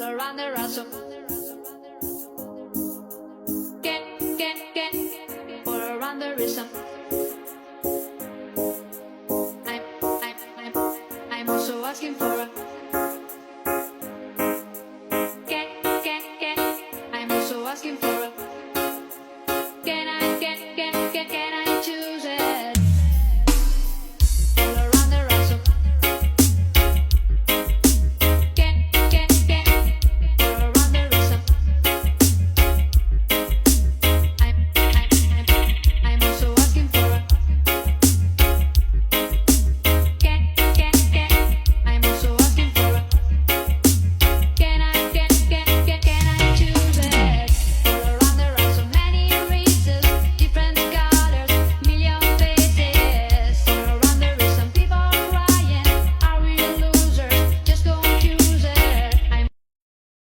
all around the ransom. Get, all around the rhythm. I'm also asking for a